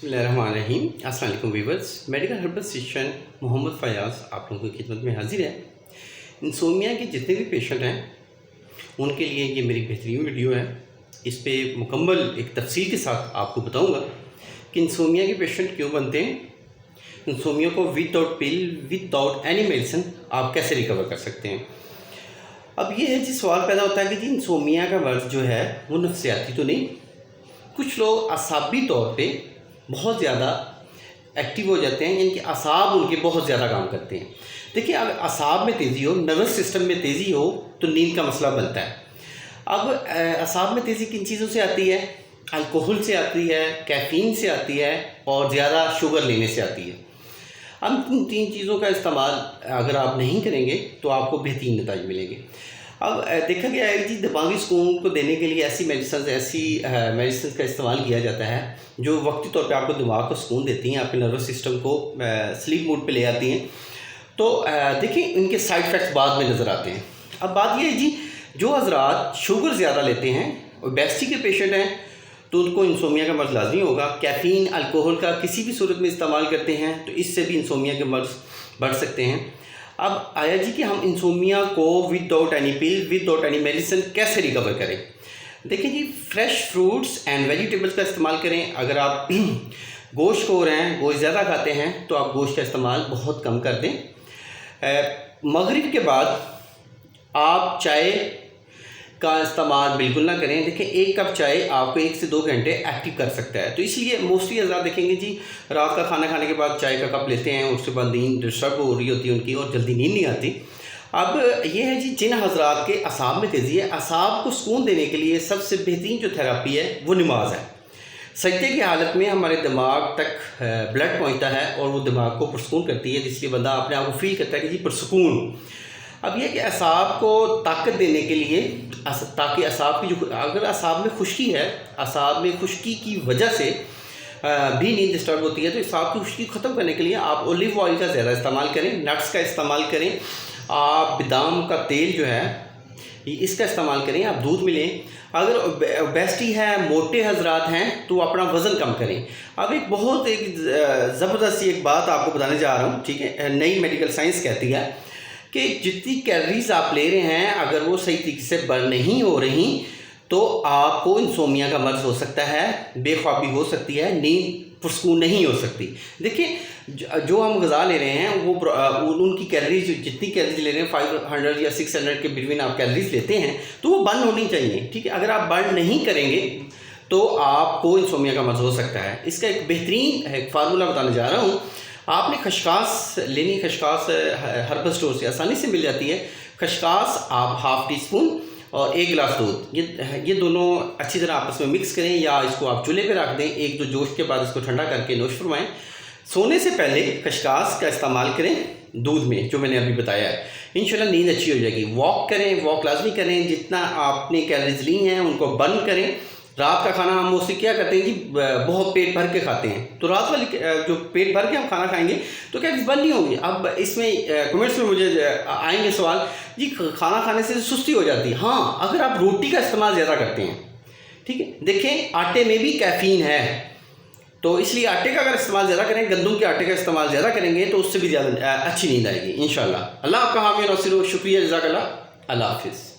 बिस्मिल्लाहिर्रहमानिर्रहीम। अस्सलाम वालेकुम viewers. Medical herbal physician Mohammad Fayaz आप लोगों की खिदमत में हाजिर है। इंसोमिया के जितने भी पेशेंट हैं उनके लिए ये मेरी बेहतरीन वीडियो है। इस पे मुकम्मल एक तफसील के साथ आपको बताऊंगा कि इंसोमिया के पेशेंट क्यों बनते हैं, इंसोमिया को विदाउट पिल विदाउट एनी मेडिसिन आप कैसे रिकवर कर सकते हैं। अब ये है जी सवाल पैदा होता है कि जी इंसोमिया का मर्ज़ जो है वो नफ्सियाती तो नहीं, कुछ लोग असाबी तौर पे बहुत ज़्यादा एक्टिव हो जाते हैं, इनके असाब उनके बहुत ज़्यादा काम करते हैं। देखिए, अगर असाब में तेज़ी हो, नर्वस सिस्टम में तेज़ी हो तो नींद का मसला बनता है। अब असाब में तेज़ी किन चीज़ों से आती है? अल्कोहल से आती है, कैफ़ीन से आती है और ज़्यादा शुगर लेने से आती है। अब इन तीन चीज़ों का इस्तेमाल अगर आप नहीं करेंगे तो आपको बेहतरीन नतीजे मिलेंगे। अब देखा गया है कि दिमागी सुकून को देने के लिए ऐसी मेडिसिन का इस्तेमाल किया जाता है जो वक्ती तौर पे आपको दिमाग को सुकून देती हैं, आपके नर्वस सिस्टम को स्लीप मोड पे ले आती हैं। तो देखिए, इनके साइड इफ़ेक्ट्स बाद में नज़र आते हैं। अब बात यह है जी, जो हजरात शुगर ज़्यादा लेते हैं, ओबेसिटी के पेशेंट हैं, तो उनको इंसोमिया का मर्ज़ लाजमी होगा। कैफ़ीन, अल्कोहल का किसी भी सूरत में इस्तेमाल करते हैं तो इससे भी इंसोमिया के मर्ज़ बढ़ सकते हैं। अब आया जी कि हम इंसोमिया को विदाउट एनी पिल विदाउट एनी मेडिसिन कैसे रिकवर करें। देखिए जी, फ्रेश फ्रूट्स एंड वेजिटेबल्स का इस्तेमाल करें। अगर आप गोश्त खो रहे हैं, गोश्त ज़्यादा खाते हैं, तो आप गोश्त का इस्तेमाल बहुत कम कर दें। मगरिब के बाद आप चाय का इस्तेमाल बिल्कुल ना करें। देखिए, एक कप चाय आपको 1 से 2 घंटे एक्टिव कर सकता है, तो इसलिए मोस्टली हज़रात देखेंगे जी रात का खाना खाने के बाद चाय का कप लेते हैं, उसके बाद नींद डिस्टर्ब हो रही होती है उनकी और जल्दी नींद नहीं आती। अब ये है जी, जिन हजरात के असाब में तेज़ी है, असाब को सुकून देने के लिए सबसे बेहतरीन जो थेरापी है वो नमाज है। सजदे की हालत में हमारे दिमाग तक ब्लड पहुँचता है और वो दिमाग को पुरसकून करती है, जिसलिए बंदा अपने आप को फील करता है कि जी पुरसकून। अब ये कि असाब को ताकत देने के लिए, ताकि असाब की जो, अगर असाब में खुश्की है, असाब में खुश्की की वजह से भी नींद डिस्टर्ब होती है, तो असाब की खुश्की ख़त्म करने के लिए आप ओलिव ऑयल का ज़्यादा इस्तेमाल करें, नट्स का इस्तेमाल करें, आप बादाम का तेल जो है इसका इस्तेमाल करें, आप दूध में लें। अगर ओबेसिटी है, मोटे हजरात हैं, तो अपना वज़न कम करें। अब एक बहुत ज़बरदस्त सी एक बात आपको बताने जा रहा हूँ, ठीक है। नई मेडिकल साइंस कहती है कि जितनी कैलोरीज आप ले रहे हैं, अगर वो सही तरीके से बर्न नहीं हो रही तो आपको इंसोमिया का मर्ज़ हो सकता है, बेख्वाबी हो सकती है, नींद पुरसकून नहीं हो सकती। देखिए, जो हम ग़िज़ा ले रहे हैं वो उनकी कैलोरीज, जितनी कैलोरीज ले रहे हैं 500 या 600 के बिटवीन आप कैलोरीज लेते हैं, तो वो बर्न होनी चाहिए, ठीक है। अगर आप बर्न नहीं करेंगे तो आपको इंसोमिया का मर्ज़ हो सकता है। इसका एक बेहतरीन एक फार्मूला बताने जा रहा हूँ। आपने खशखास लेनी, खशखास हर्बल स्टोर से आसानी से मिल जाती है। खशखास आप ½ टीस्पून और 1 गिलास दूध, ये दोनों अच्छी तरह आपस में मिक्स करें, या इसको आप चूल्हे पे रख दें, 1-2 जोश के बाद इसको ठंडा करके नोश फरमाएँ। सोने से पहले खशखास का इस्तेमाल करें दूध में, जो मैंने अभी बताया है। इंशाल्लाह नींद अच्छी हो जाएगी। वॉक करें, वॉक लाजमी करें, जितना आपने कैलोरीज ली हैं उनको बर्न करें। रात का खाना हम मोस्टली क्या करते हैं जी, बहुत पेट भर के खाते हैं, तो रात वाली जो पेट भर के हम खाना खाएंगे तो कैलोरीज बर्न नहीं होंगी। अब इसमें कमेंट्स में मुझे आएंगे सवाल, जी खाना खाने से सुस्ती हो जाती है। हाँ, अगर आप रोटी का इस्तेमाल ज़्यादा करते हैं, ठीक है। देखें, आटे में भी कैफ़ीन है, तो इसलिए आटे का अगर इस्तेमाल ज़्यादा करें, गंदम के आटे का इस्तेमाल ज़्यादा करेंगे तो उससे भी ज़्यादा अच्छी नींद आएगी इंशाल्लाह। अल्लाह आपका हामी नासिर हो। शुक्रिया, जज़ाकल्लाह। अल्लाह हाफिज़।